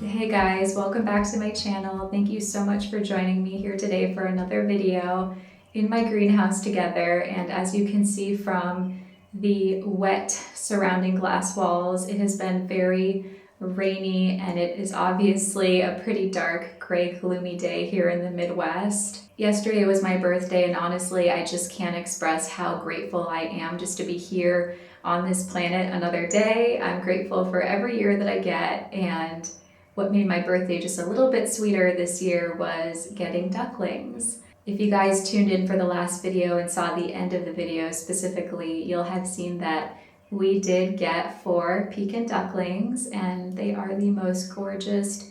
Hey guys, welcome back to my channel. Thank you so much for joining me here today for another video in my greenhouse together. And as you can see from the wet surrounding glass walls, it has been very rainy and it is obviously a pretty dark, gray, gloomy day here in the Midwest. Yesterday was my birthday and honestly, I just can't express how grateful I am just to be here on this planet another day. I'm grateful for every year that I get, and what made my birthday just a little bit sweeter this year was getting ducklings. If you guys tuned in for the last video and saw the end of the video specifically, you'll have seen that we did get 4 pekin ducklings, and they are the most gorgeous,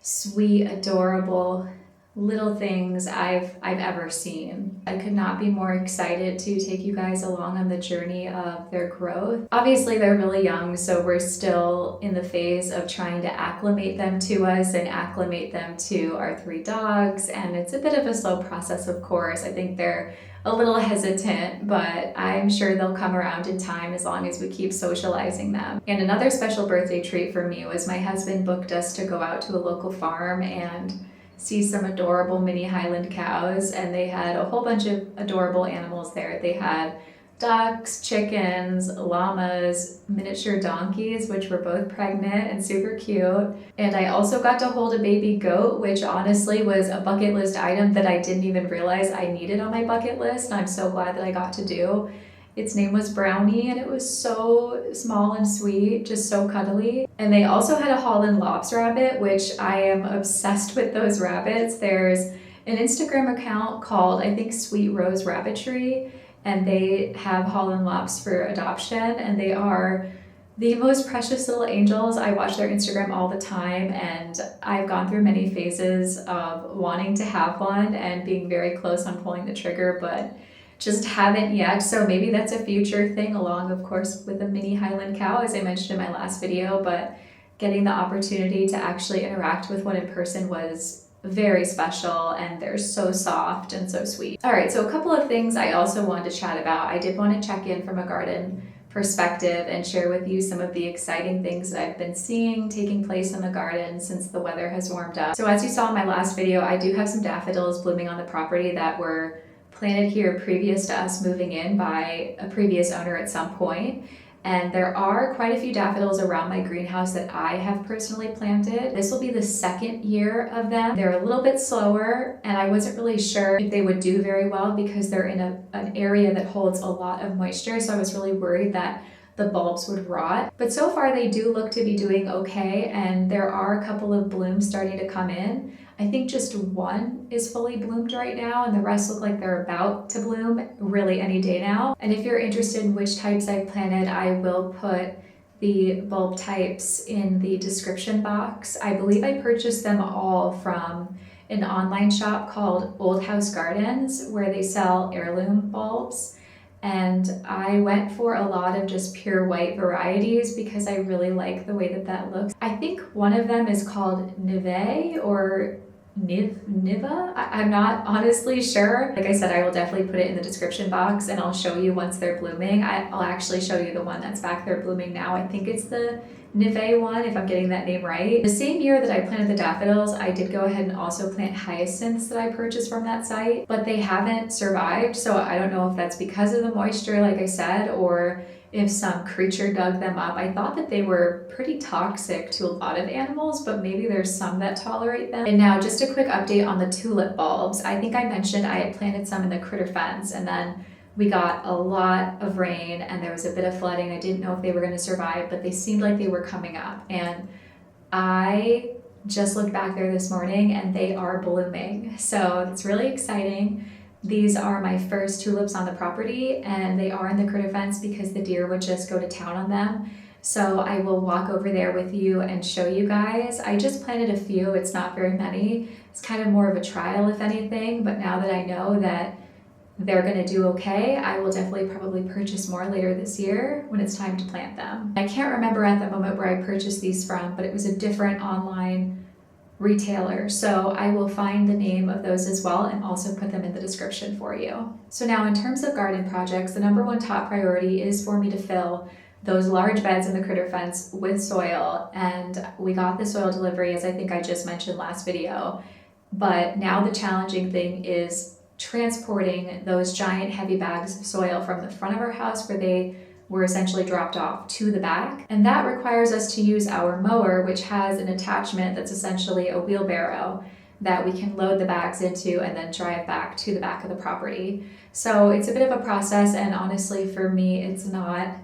sweet, adorable little things I've ever seen. I could not be more excited to take you guys along on the journey of their growth. Obviously they're really young, so we're still in the phase of trying to acclimate them to us and acclimate them to our 3 dogs, and it's a bit of a slow process, of course. I think they're a little hesitant, but I'm sure they'll come around in time as long as we keep socializing them. And another special birthday treat for me was my husband booked us to go out to a local farm and see some adorable mini Highland cows, and they had a whole bunch of adorable animals there. They had ducks, chickens, llamas, miniature donkeys, which were both pregnant and super cute. And I also got to hold a baby goat, which honestly was a bucket list item that I didn't even realize I needed on my bucket list, and I'm so glad that I got to do. Its name was Brownie, and it was so small and sweet, just so cuddly. And they also had a Holland Lops rabbit, which I am obsessed with those rabbits. There's an Instagram account called, I think, Sweet Rose Rabbitry, and they have Holland Lops for adoption, and they are the most precious little angels. I watch their Instagram all the time, and I've gone through many phases of wanting to have one and being very close on pulling the trigger, but just haven't yet. So maybe that's a future thing, along of course with a mini Highland cow, as I mentioned in my last video. But getting the opportunity to actually interact with one in person was very special, and they're so soft and so sweet. All right, so a couple of things I also wanted to chat about. I did want to check in from a garden perspective and share with you some of the exciting things that I've been seeing taking place in the garden since the weather has warmed up. So as you saw in my last video, I do have some daffodils blooming on the property that were planted here previous to us moving in by a previous owner at some point. And there are quite a few daffodils around my greenhouse that I have personally planted. This will be the 2nd year of them. They're a little bit slower, and I wasn't really sure if they would do very well because they're in an area that holds a lot of moisture. So I was really worried that the bulbs would rot. But so far they do look to be doing okay, and there are a couple of blooms starting to come in. I think just 1 is fully bloomed right now, and the rest look like they're about to bloom really any day now. And if you're interested in which types I've planted, I will put the bulb types in the description box. I believe I purchased them all from an online shop called Old House Gardens, where they sell heirloom bulbs. And I went for a lot of just pure white varieties because I really like the way that that looks. I think one of them is called Nive or Niva. I'm not honestly sure. Like I said, I will definitely put it in the description box, and I'll show you once they're blooming. I'll actually show you the one that's back there blooming now. I think it's the Nive one, if I'm getting that name right. The same year that I planted the daffodils, I did go ahead and also plant hyacinths that I purchased from that site, but they haven't survived. So I don't know if that's because of the moisture, like I said, or if some creature dug them up. I thought that they were pretty toxic to a lot of animals, but maybe there's some that tolerate them. And now just a quick update on the tulip bulbs. I think I mentioned I had planted some in the critter fence, and then we got a lot of rain and there was a bit of flooding. I didn't know if they were going to survive, but they seemed like they were coming up. And I just looked back there this morning and they are blooming. So it's really exciting. These are my first tulips on the property, and they are in the critter fence because the deer would just go to town on them. So I will walk over there with you and show you guys. I just planted a few, it's not very many. It's kind of more of a trial if anything, but now that I know that they're gonna do okay, I will definitely probably purchase more later this year when it's time to plant them. I can't remember at the moment where I purchased these from, but it was a different online retailer, so I will find the name of those as well and also put them in the description for you. So now in terms of garden projects, the #1 top priority is for me to fill those large beds in the critter fence with soil, and we got the soil delivery, as I think I just mentioned last video. But now the challenging thing is transporting those giant heavy bags of soil from the front of our house, where they were essentially dropped off, to the back. And that requires us to use our mower, which has an attachment that's essentially a wheelbarrow that we can load the bags into and then drive back to the back of the property. So it's a bit of a process, and honestly for me it's not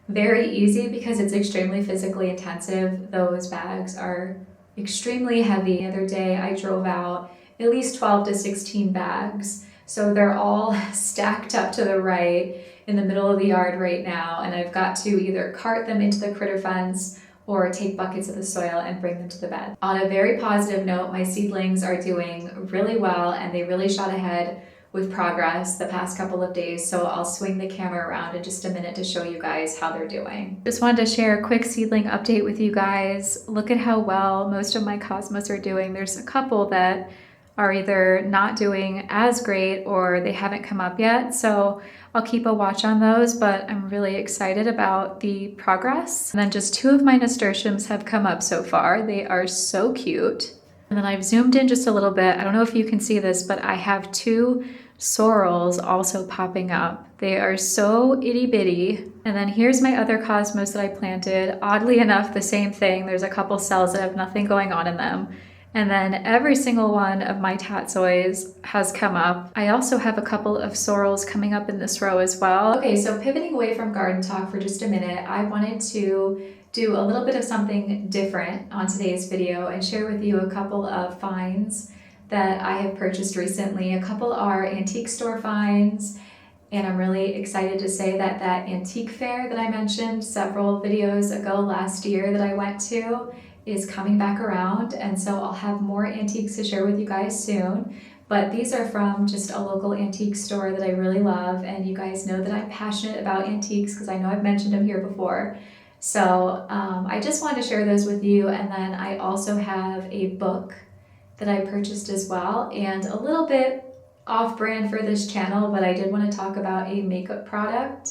very easy because it's extremely physically intensive. Those bags are extremely heavy. The other day I drove out at least 12 to 16 bags. So they're all stacked up to the right in the middle of the yard right now, and I've got to either cart them into the critter fence or take buckets of the soil and bring them to the bed. On a very positive note, my seedlings are doing really well, and they really shot ahead with progress the past couple of days, so I'll swing the camera around in just a minute to show you guys how they're doing. Just wanted to share a quick seedling update with you guys. Look at how well most of my cosmos are doing. There's a couple that are either not doing as great or they haven't come up yet, so I'll keep a watch on those, but I'm really excited about the progress. And then just 2 of my nasturtiums have come up so far. They are so cute. And then I've zoomed in just a little bit. I don't know if you can see this, but I have 2 sorrels also popping up. They are so itty bitty. And then here's my other cosmos that I planted. Oddly enough, the same thing. There's a couple cells that have nothing going on in them. And then every single one of my tatsois has come up. I also have a couple of sorrels coming up in this row as well. Okay, so pivoting away from garden talk for just a minute, I wanted to do a little bit of something different on today's video and share with you a couple of finds that I have purchased recently. A couple are antique store finds, and I'm really excited to say that that antique fair that I mentioned several videos ago last year that I went to is coming back around, and so I'll have more antiques to share with you guys soon. But these are from just a local antique store that I really love, and you guys know that I'm passionate about antiques because I know I've mentioned them here before. So I just wanted to share those with you. And then I also have a book that I purchased as well, and a little bit off-brand for this channel, but I did want to talk about a makeup product,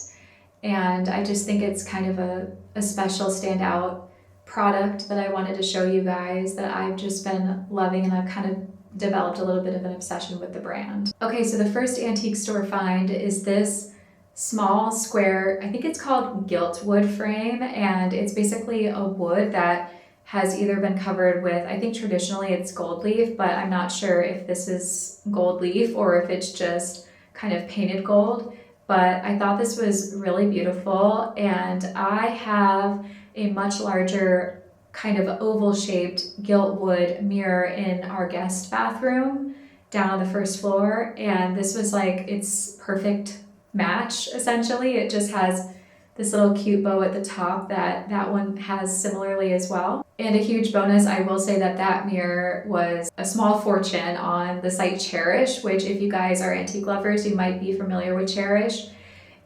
and I just think it's kind of a special standout product that I wanted to show you guys that I've just been loving, and I've kind of developed a little bit of an obsession with the brand. Okay, so the first antique store find is this small square, I think it's called gilt wood frame, and it's basically a wood that has either been covered with, I think traditionally it's gold leaf, but I'm not sure if this is gold leaf or if it's just kind of painted gold. But I thought this was really beautiful, and I have a much larger kind of oval shaped gilt wood mirror in our guest bathroom down on the first floor, and this was like its perfect match essentially. It just has this little cute bow at the top that one has similarly as well. And a huge bonus, I will say that that mirror was a small fortune on the site Cherish, which if you guys are antique lovers, you might be familiar with Cherish.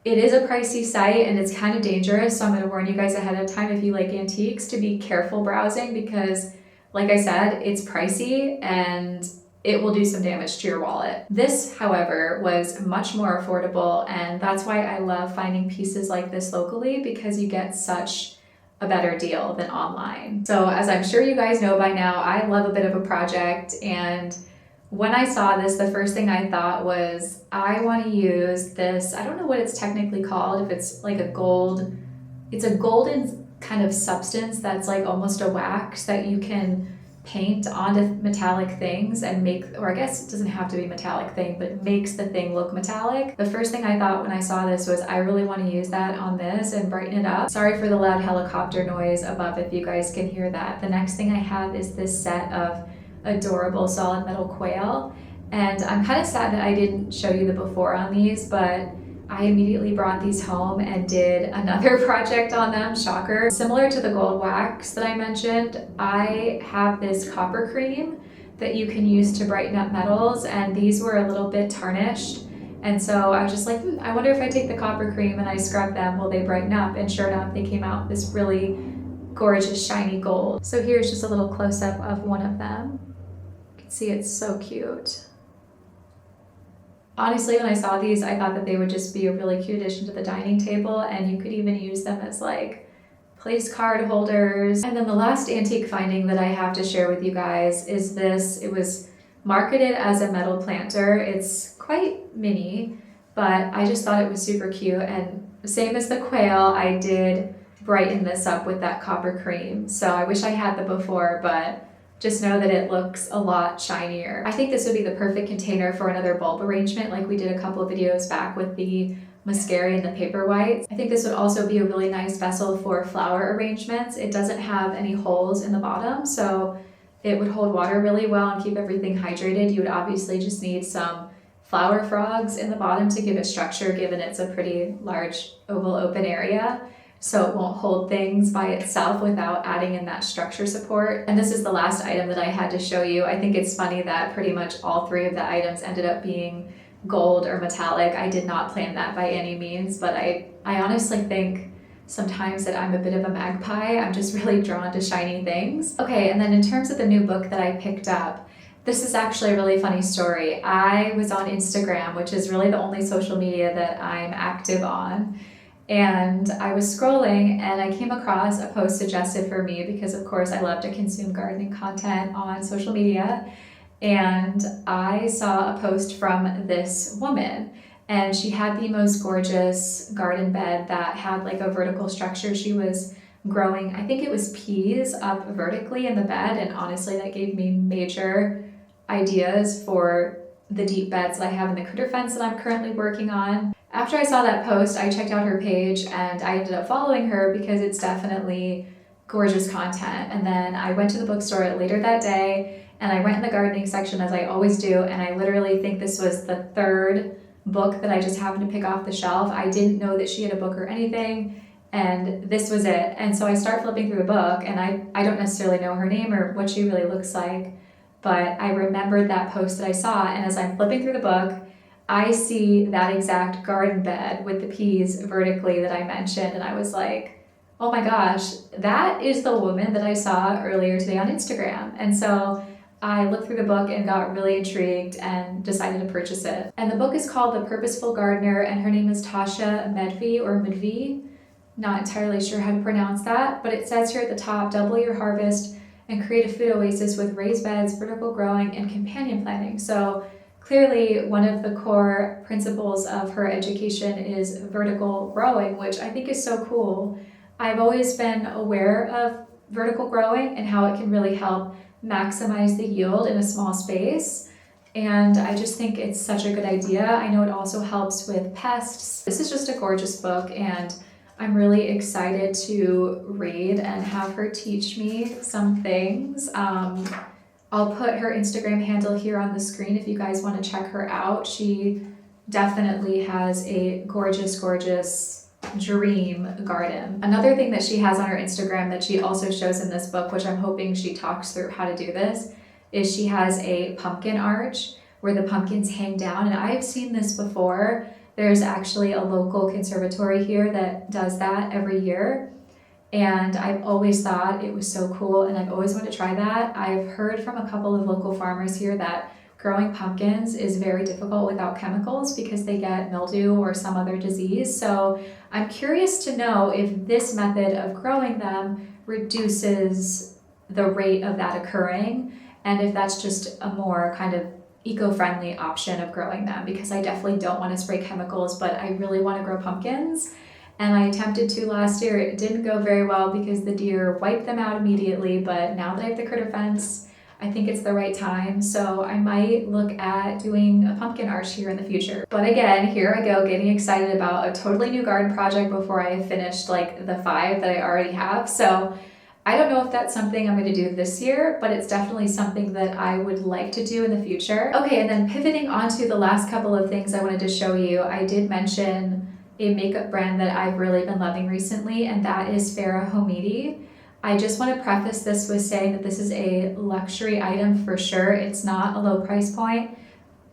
It is a pricey site and it's kind of dangerous, so I'm going to warn you guys ahead of time if you like antiques to be careful browsing because, like I said, it's pricey and it will do some damage to your wallet. This, however, was much more affordable, and that's why I love finding pieces like this locally because you get such a better deal than online. So as I'm sure you guys know by now, I love a bit of a project, and when I saw this, the first thing I thought was, I want to use this, I don't know what it's technically called, if it's like it's a golden kind of substance that's like almost a wax that you can paint onto metallic things and make, or I guess it doesn't have to be a metallic thing, but makes the thing look metallic. The first thing I thought when I saw this was, I really want to use that on this and brighten it up. Sorry for the loud helicopter noise above if you guys can hear that. The next thing I have is this set of adorable solid metal quail, and I'm kind of sad that I didn't show you the before on these, but I immediately brought these home and did another project on them, shocker. Similar to the gold wax that I mentioned, I have this copper cream that you can use to brighten up metals, and these were a little bit tarnished, and so I was just like, I wonder if I take the copper cream and I scrub them, will they brighten up? And sure enough, they came out this really gorgeous shiny gold. So here's just a little close-up of one of them. You can see it's so cute. Honestly, when I saw these, I thought that they would just be a really cute addition to the dining table, and you could even use them as like place card holders. And then the last antique finding that I have to share with you guys is this. It was marketed as a metal planter. It's quite mini, but I just thought it was super cute. And same as the quail, I did brighten this up with that copper cream. So I wish I had the before, but just know that it looks a lot shinier. I think this would be the perfect container for another bulb arrangement like we did a couple of videos back with the mascara and the paper whites. I think this would also be a really nice vessel for flower arrangements. It doesn't have any holes in the bottom, so it would hold water really well and keep everything hydrated. You would obviously just need some flower frogs in the bottom to give it structure, given it's a pretty large oval open area. So it won't hold things by itself without adding in that structure support. And this is the last item that I had to show you. I think it's funny that pretty much all three of the items ended up being gold or metallic. I did not plan that by any means, but I honestly think sometimes that I'm a bit of a magpie. I'm just really drawn to shiny things. Okay, and then in terms of the new book that I picked up, this is actually a really funny story. I was on Instagram, which is really the only social media that I'm active on. And I was scrolling and I came across a post suggested for me because of course I love to consume gardening content on social media. And I saw a post from this woman and she had the most gorgeous garden bed that had like a vertical structure. She was growing, I think it was peas up vertically in the bed. And honestly, that gave me major ideas for the deep beds that I have in the critter fence that I'm currently working on. After I saw that post, I checked out her page and I ended up following her because it's definitely gorgeous content. And then I went to the bookstore later that day and I went in the gardening section as I always do. And I literally think this was the third book that I just happened to pick off the shelf. I didn't know that she had a book or anything. And this was it. And so I start flipping through the book and I don't necessarily know her name or what she really looks like. But I remembered that post that I saw. And as I'm flipping through the book, I see that exact garden bed with the peas vertically that I mentioned. And I was like, oh my gosh, that is the woman that I saw earlier today on Instagram. And so I looked through the book and got really intrigued and decided to purchase it. And the book is called The Purposeful Gardener and her name is Tasha Medvi or Medvi. Not entirely sure how to pronounce that, but it says here at the top, double your harvest and create a food oasis with raised beds, vertical growing, and companion planting. So clearly, one of the core principles of her education is vertical growing, which I think is so cool. I've always been aware of vertical growing and how it can really help maximize the yield in a small space. And I just think it's such a good idea. I know it also helps with pests. This is just a gorgeous book and I'm really excited to read and have her teach me some things. I'll put her Instagram handle here on the screen if you guys want to check her out. She definitely has a gorgeous, gorgeous dream garden. Another thing that she has on her Instagram that she also shows in this book, which I'm hoping she talks through how to do this, is she has a pumpkin arch where the pumpkins hang down. And I've seen this before. There's actually a local conservatory here that does that every year. And I've always thought it was so cool and I've always wanted to try that. I've heard from a couple of local farmers here that growing pumpkins is very difficult without chemicals because they get mildew or some other disease. So I'm curious to know if this method of growing them reduces the rate of that occurring and if that's just a more kind of eco-friendly option of growing them, because I definitely don't want to spray chemicals, but I really want to grow pumpkins. And I attempted to last year. It didn't go very well because the deer wiped them out immediately, but now that I have the critter fence, I think it's the right time. So I might look at doing a pumpkin arch here in the future. But again, here I go getting excited about a totally new garden project before I have finished like the 5 that I already have. So I don't know if that's something I'm going to do this year, but it's definitely something that I would like to do in the future. Okay, and then pivoting onto the last couple of things I wanted to show you, I did mention a makeup brand that I've really been loving recently, and that is Farrah Homidi. I just want to preface this with saying that this is a luxury item for sure. It's not a low price point.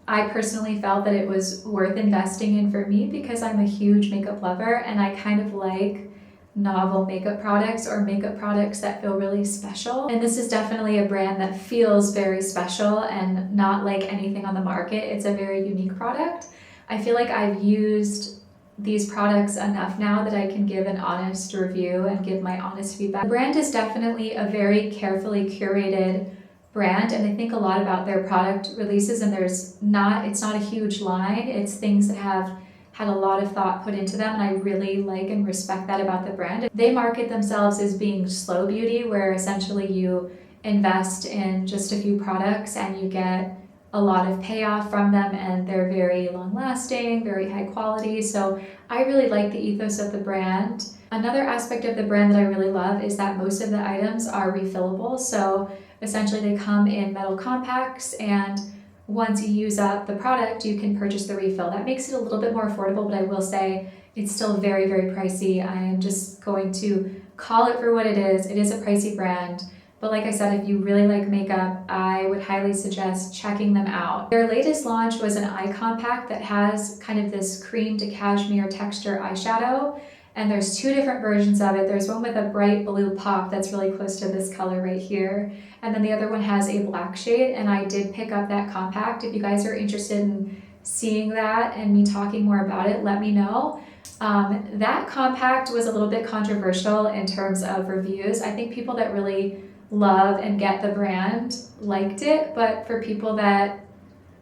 I personally felt that it was worth investing in for me because I'm a huge makeup lover and I kind of like novel makeup products or makeup products that feel really special. And this is definitely a brand that feels very special and not like anything on the market. It's a very unique product. I feel like I've used these products enough now that I can give an honest review and give my honest feedback. The brand is definitely a very carefully curated brand, and I think a lot about their product releases, and it's not a huge line. It's things that have had a lot of thought put into them, and I really like and respect that about the brand. They market themselves as being slow beauty, where essentially you invest in just a few products and you get a lot of payoff from them, and they're very long lasting, very high quality. So I really like the ethos of the brand. Another aspect of the brand that I really love is that most of the items are refillable. So essentially they come in metal compacts, and once you use up the product, you can purchase the refill. That makes it a little bit more affordable, but I will say it's still very, very pricey. I am just going to call it for what it is. It is a pricey brand. But like I said, if you really like makeup, I would highly suggest checking them out. Their latest launch was an eye compact that has kind of this cream to cashmere texture eyeshadow. And there's two different versions of it. There's one with a bright blue pop that's really close to this color right here. And then the other one has a black shade, and I did pick up that compact. If you guys are interested in seeing that and me talking more about it, let me know. That compact was a little bit controversial in terms of reviews. I think people that really love and get the brand liked it, but for people that,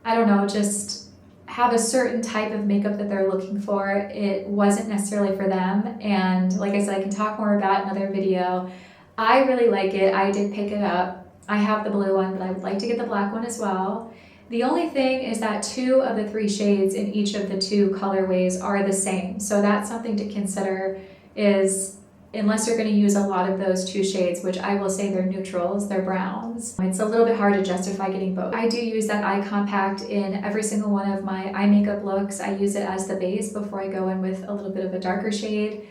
I don't know, just have a certain type of makeup that they're looking for, it wasn't necessarily for them. And like I said, I can talk more about it in another video. I really like it. I did pick it up. I have the blue one, but I would like to get the black one as well. The only thing is that 2 of the 3 shades in each of the 2 colorways are the same. So that's something to consider, is unless you're going to use a lot of those 2 shades, which I will say they're neutrals, they're browns, it's a little bit hard to justify getting both. I do use that eye compact in every single one of my eye makeup looks. I use it as the base before I go in with a little bit of a darker shade,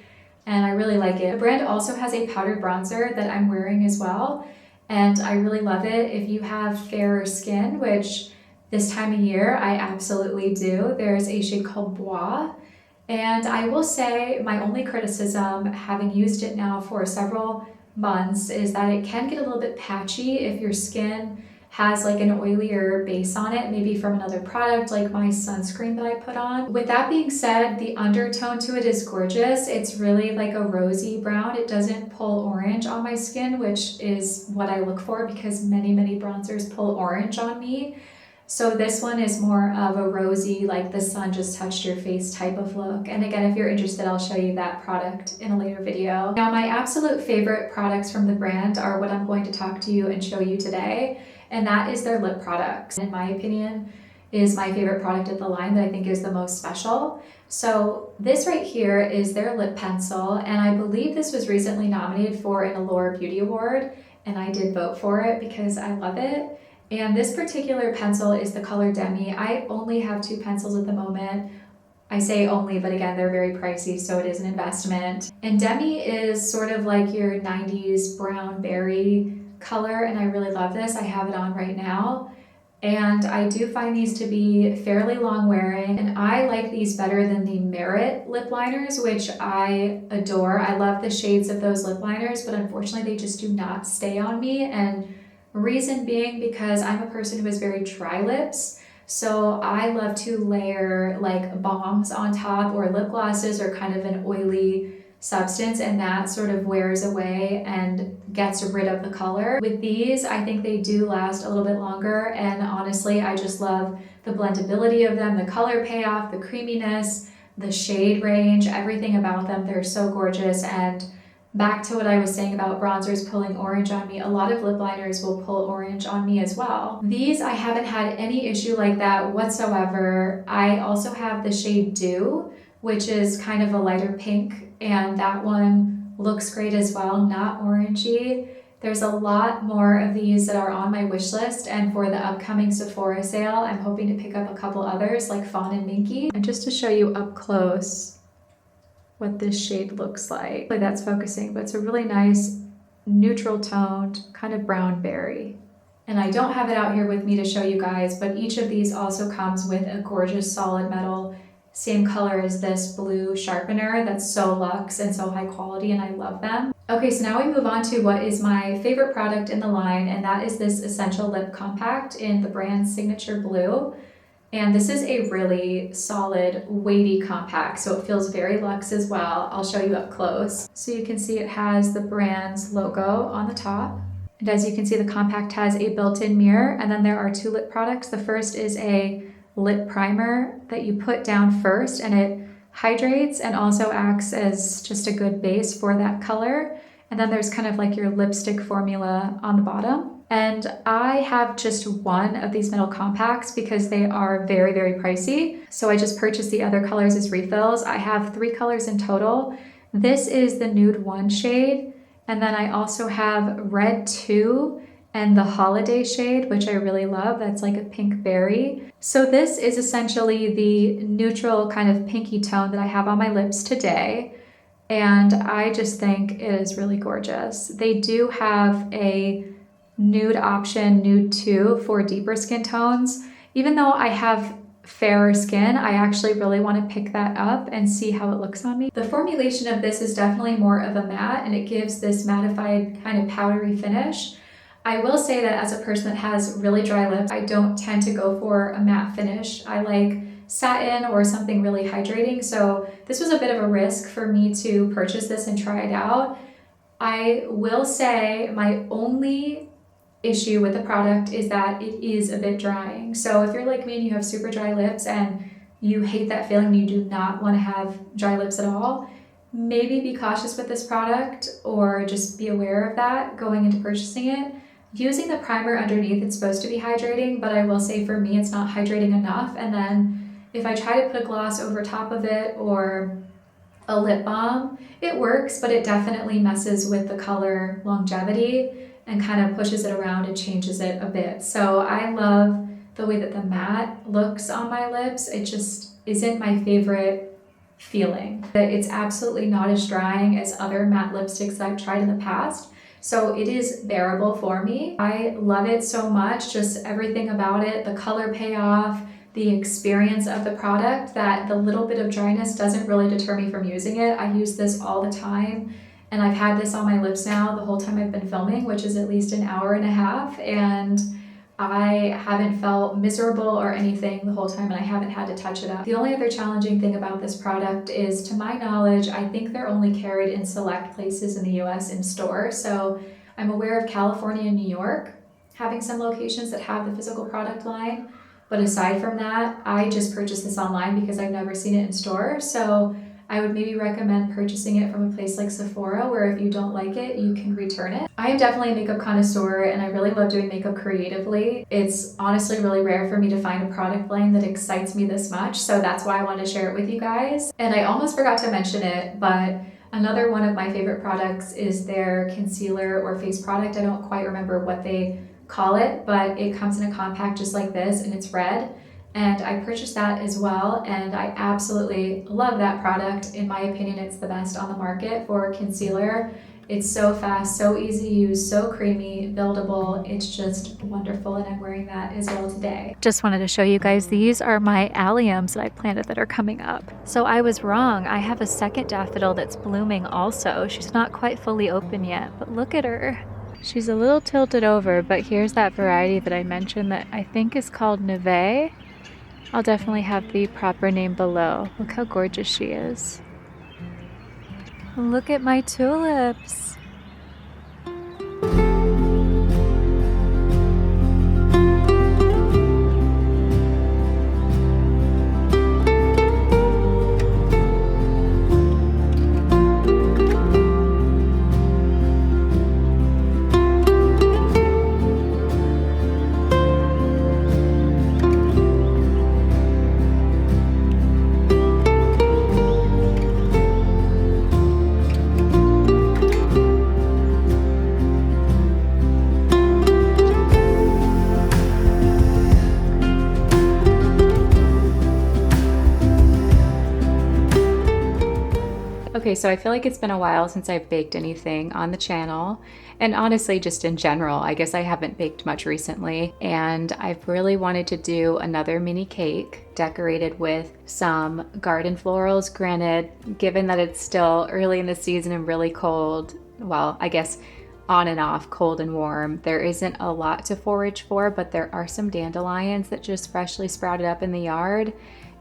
and I really like it. The brand also has a powdered bronzer that I'm wearing as well, and I really love it. If you have fairer skin, which this time of year I absolutely do, there's a shade called Bois. And I will say my only criticism, having used it now for several months, is that it can get a little bit patchy if your skin has like an oilier base on it, maybe from another product like my sunscreen that I put on. With that being said, the undertone to it is gorgeous. It's really like a rosy brown. It doesn't pull orange on my skin, which is what I look for because many bronzers pull orange on me. So this one is more of a rosy, like the sun just touched your face type of look. And again, if you're interested, I'll show you that product in a later video. Now, my absolute favorite products from the brand are what I'm going to talk to you and show you today. And that is their lip products. In my opinion, is my favorite product of the line that I think is the most special. So this right here is their lip pencil. And I believe this was recently nominated for an Allure Beauty Award. And I did vote for it because I love it. And this particular pencil is the color Demi. I only have 2 pencils at the moment. I say only, but again, they're very pricey, so it is an investment. And Demi is sort of like your 90s brown berry color, and I really love this. I have it on right now. And I do find these to be fairly long wearing, and I like these better than the Merit lip liners, which I adore. I love the shades of those lip liners, but unfortunately they just do not stay on me. And reason being because I'm a person who has very dry lips, so I love to layer like balms on top or lip glosses or kind of an oily substance, and that sort of wears away and gets rid of the color. With these, I think they do last a little bit longer, and honestly, I just love the blendability of them, the color payoff, the creaminess, the shade range, everything about them. They're so gorgeous. And back to what I was saying about bronzers pulling orange on me, a lot of lip liners will pull orange on me as well. These, I haven't had any issue like that whatsoever. I also have the shade Dew, which is kind of a lighter pink, and that one looks great as well, not orangey. There's a lot more of these that are on my wish list, and for the upcoming Sephora sale, I'm hoping to pick up a couple others like Fawn and Minky. And just to show you up close what this shade looks like. That's focusing, but it's a really nice neutral toned kind of brown berry. And I don't have it out here with me to show you guys, but each of these also comes with a gorgeous solid metal same color as this blue sharpener that's so luxe and so high quality, and I love them. Okay, so now we move on to what is my favorite product in the line, and that is this Essential Lip Compact in the brand Signature Blue. And this is a really solid, weighty compact, so it feels very luxe as well. I'll show you up close. So you can see it has the brand's logo on the top. And as you can see, the compact has a built-in mirror, and then there are 2 lip products. The first is a lip primer that you put down first, and it hydrates and also acts as just a good base for that color. And then there's kind of like your lipstick formula on the bottom. And I have just one of these metal compacts because they are very, very pricey. So I just purchased the other colors as refills. I have 3 colors in total. This is the Nude 1 shade. And then I also have Red 2 and the Holiday shade, which I really love. That's like a pink berry. So this is essentially the neutral kind of pinky tone that I have on my lips today. And I just think it is really gorgeous. They do have a nude option, Nude 2, for deeper skin tones. Even though I have fairer skin, I actually really want to pick that up and see how it looks on me. The formulation of this is definitely more of a matte, and it gives this mattified kind of powdery finish. I will say that as a person that has really dry lips, I don't tend to go for a matte finish. I like satin or something really hydrating, so this was a bit of a risk for me to purchase this and try it out. I will say my only issue with the product is that it is a bit drying. So if you're like me and you have super dry lips and you hate that feeling and you do not want to have dry lips at all, maybe be cautious with this product or just be aware of that going into purchasing it. Using the primer underneath, it's supposed to be hydrating, but I will say for me it's not hydrating enough. And then if I try to put a gloss over top of it or a lip balm, it works, but it definitely messes with the color longevity and kind of pushes it around and changes it a bit. So I love the way that the matte looks on my lips. It just isn't my favorite feeling. It's absolutely not as drying as other matte lipsticks that I've tried in the past. So it is bearable for me. I love it so much, just everything about it, the color payoff, the experience of the product, that the little bit of dryness doesn't really deter me from using it. I use this all the time, and I've had this on my lips now the whole time I've been filming, which is at least an hour and a half, and I haven't felt miserable or anything the whole time, and I haven't had to touch it up. The only other challenging thing about this product is, to my knowledge, I think they're only carried in select places in the US in store. So I'm aware of California and New York having some locations that have the physical product line. But aside from that, I just purchased this online because I've never seen it in store. So I would maybe recommend purchasing it from a place like Sephora, where if you don't like it, you can return it. I am definitely a makeup connoisseur, and I really love doing makeup creatively. It's honestly really rare for me to find a product line that excites me this much, so that's why I wanted to share it with you guys. And I almost forgot to mention it, but another one of my favorite products is their concealer or face product. I don't quite remember what they call it, but it comes in a compact just like this, and it's red. And I purchased that as well, and I absolutely love that product. In my opinion, it's the best on the market for concealer. It's so fast, so easy to use, so creamy, buildable. It's just wonderful, and I'm wearing that as well today. Just wanted to show you guys, these are my alliums that I planted that are coming up. So I was wrong. I have a second daffodil that's blooming also. She's not quite fully open yet, but look at her. She's a little tilted over, but here's that variety that I mentioned that I think is called Neve. I'll definitely have the proper name below. Look how gorgeous she is. Look at my tulips. Okay, so I feel like it's been a while since I've baked anything on the channel, and honestly, just in general, I guess I haven't baked much recently, and I've really wanted to do another mini cake decorated with some garden florals. Granted, given that it's still early in the season and really cold, well, I guess on and off, cold and warm, there isn't a lot to forage for, but there are some dandelions that just freshly sprouted up in the yard.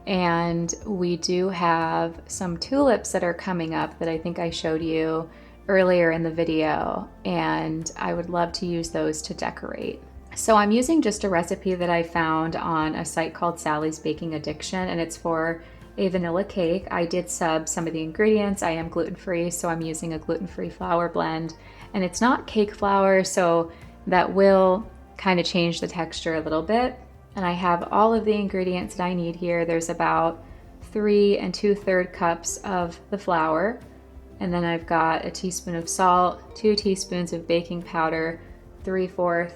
And we do have some tulips that are coming up that I think I showed you earlier in the video, and I would love to use those to decorate. So I'm using just a recipe that I found on a site called Sally's Baking Addiction, and it's for a vanilla cake. I did sub some of the ingredients. I am gluten-free, so I'm using a gluten-free flour blend, and it's not cake flour, so that will kind of change the texture a little bit. And I have all of the ingredients that I need here. There's about 3 2/3 cups of the flour. And then I've got a teaspoon of salt, 2 teaspoons of baking powder, 3/4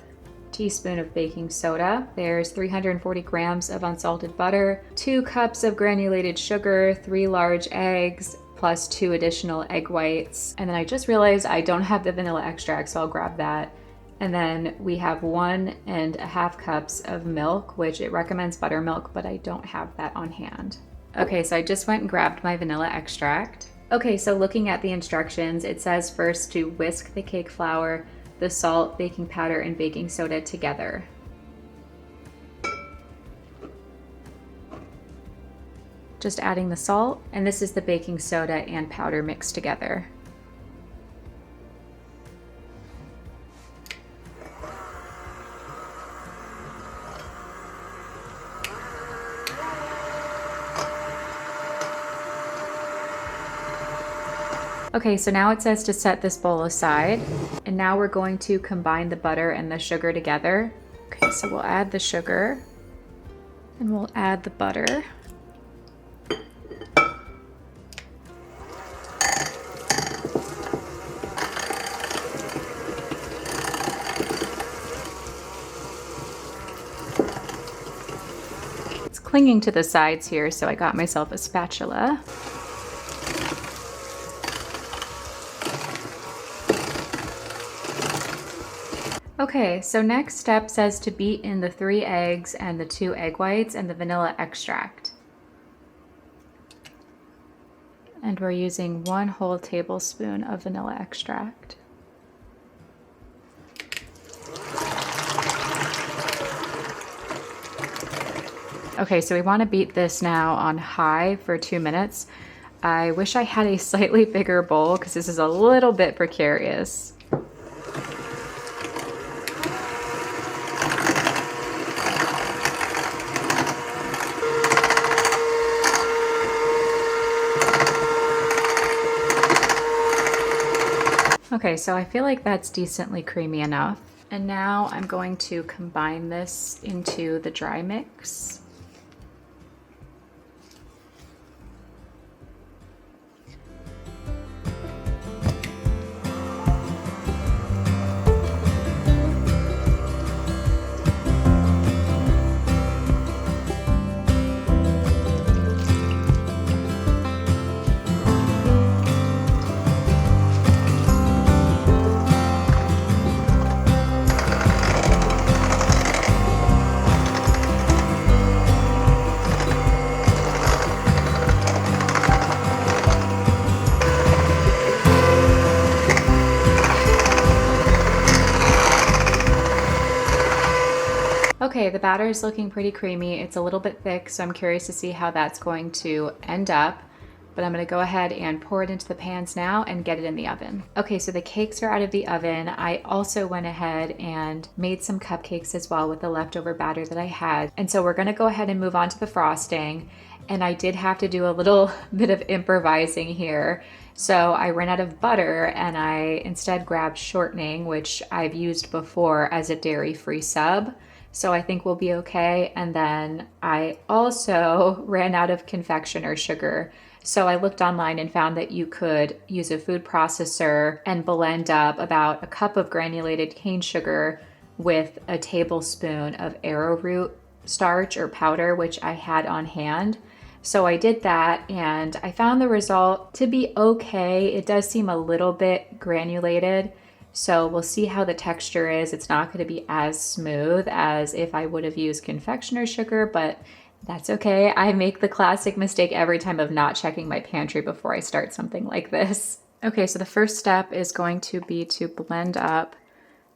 teaspoon of baking soda. There's 340 grams of unsalted butter, 2 cups of granulated sugar, 3 large eggs, plus 2 additional egg whites. And then I just realized I don't have the vanilla extract, so I'll grab that. And then we have 1 1/2 cups of milk, which it recommends buttermilk, but I don't have that on hand. Okay, so I just went and grabbed my vanilla extract. Okay, so looking at the instructions, it says first to whisk the cake flour, the salt, baking powder, and baking soda together. Just adding the salt, and this is the baking soda and powder mixed together. Okay, so now it says to set this bowl aside, and now we're going to combine the butter and the sugar together. Okay, so we'll add the sugar, and we'll add the butter. It's clinging to the sides here, so I got myself a spatula. Okay, so next step says to beat in the 3 eggs and the 2 egg whites and the vanilla extract. And we're using 1 whole tablespoon of vanilla extract. Okay, so we want to beat this now on high for 2 minutes. I wish I had a slightly bigger bowl because this is a little bit precarious. Okay, so I feel like that's decently creamy enough. And now I'm going to combine this into the dry mix. Okay, the batter is looking pretty creamy. It's a little bit thick, so I'm curious to see how that's going to end up. But I'm gonna go ahead and pour it into the pans now and get it in the oven. Okay, so the cakes are out of the oven. I also went ahead and made some cupcakes as well with the leftover batter that I had. And so we're gonna go ahead and move on to the frosting. And I did have to do a little bit of improvising here. So I ran out of butter and I instead grabbed shortening, which I've used before as a dairy-free sub. So I think we'll be okay. And then I also ran out of confectioner sugar. So I looked online and found that you could use a food processor and blend up about a cup of granulated cane sugar with a tablespoon of arrowroot starch or powder, which I had on hand. So I did that and I found the result to be okay. It does seem a little bit granulated. So we'll see how the texture is. It's not going to be as smooth as if I would have used confectioner's sugar, but that's okay. I make the classic mistake every time of not checking my pantry before I start something like this. Okay, so the first step is going to be to blend up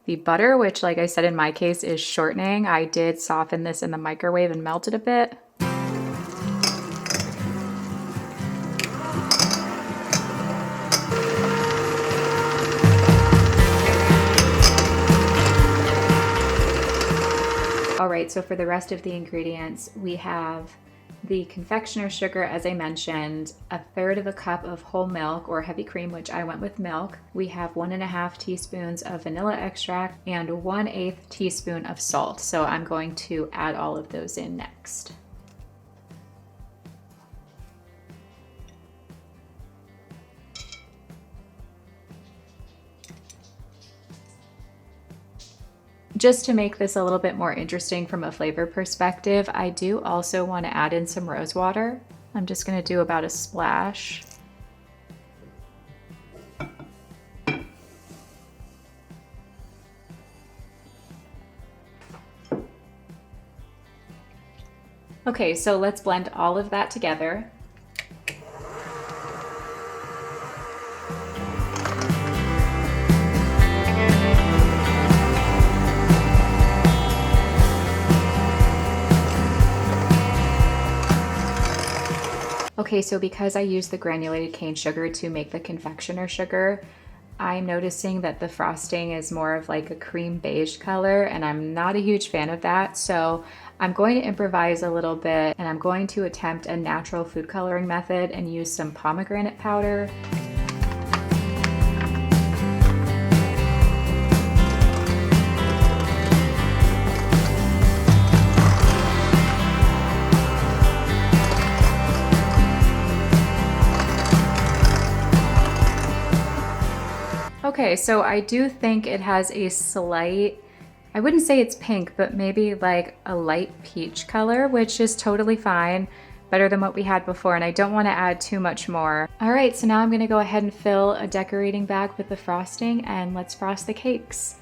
the butter, which, like I said, in my case is shortening. I did soften this in the microwave and melt it a bit. All right, so for the rest of the ingredients, we have the confectioner's sugar, as I mentioned, 1/3 of a cup of whole milk or heavy cream, which I went with milk. We have 1.5 teaspoons of vanilla extract and 1/8 teaspoon of salt. So I'm going to add all of those in next. Just to make this a little bit more interesting from a flavor perspective, I do also want to add in some rose water. I'm just going to do about a splash. Okay, so let's blend all of that together. Okay, so because I use the granulated cane sugar to make the confectioner sugar, I'm noticing that the frosting is more of like a cream beige color, and I'm not a huge fan of that. So I'm going to improvise a little bit, and I'm going to attempt a natural food coloring method and use some pomegranate powder. Okay, so I do think it has a slight, I wouldn't say it's pink, but maybe like a light peach color, which is totally fine, better than what we had before, and I don't want to add too much more. All right, so now I'm going to go ahead and fill a decorating bag with the frosting, and let's frost the cakes.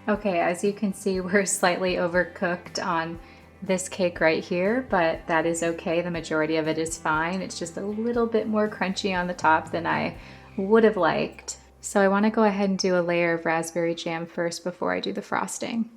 Okay, as you can see, we're slightly overcooked on this cake right here, but that is okay. The majority of it is fine. It's just a little bit more crunchy on the top than I would have liked. So I want to go ahead and do a layer of raspberry jam first before I do the frosting.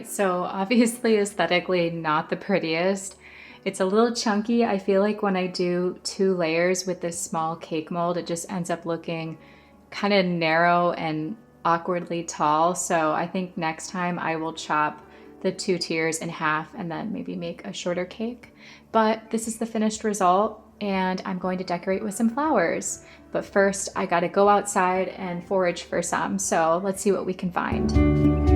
So obviously aesthetically not the prettiest. It's a little chunky. I feel like when I do 2 layers with this small cake mold, it just ends up looking kind of narrow and awkwardly tall. So I think next time I will chop the 2 tiers in half and then maybe make a shorter cake. But this is the finished result, and I'm going to decorate with some flowers. But first I gotta go outside and forage for some. So let's see what we can find.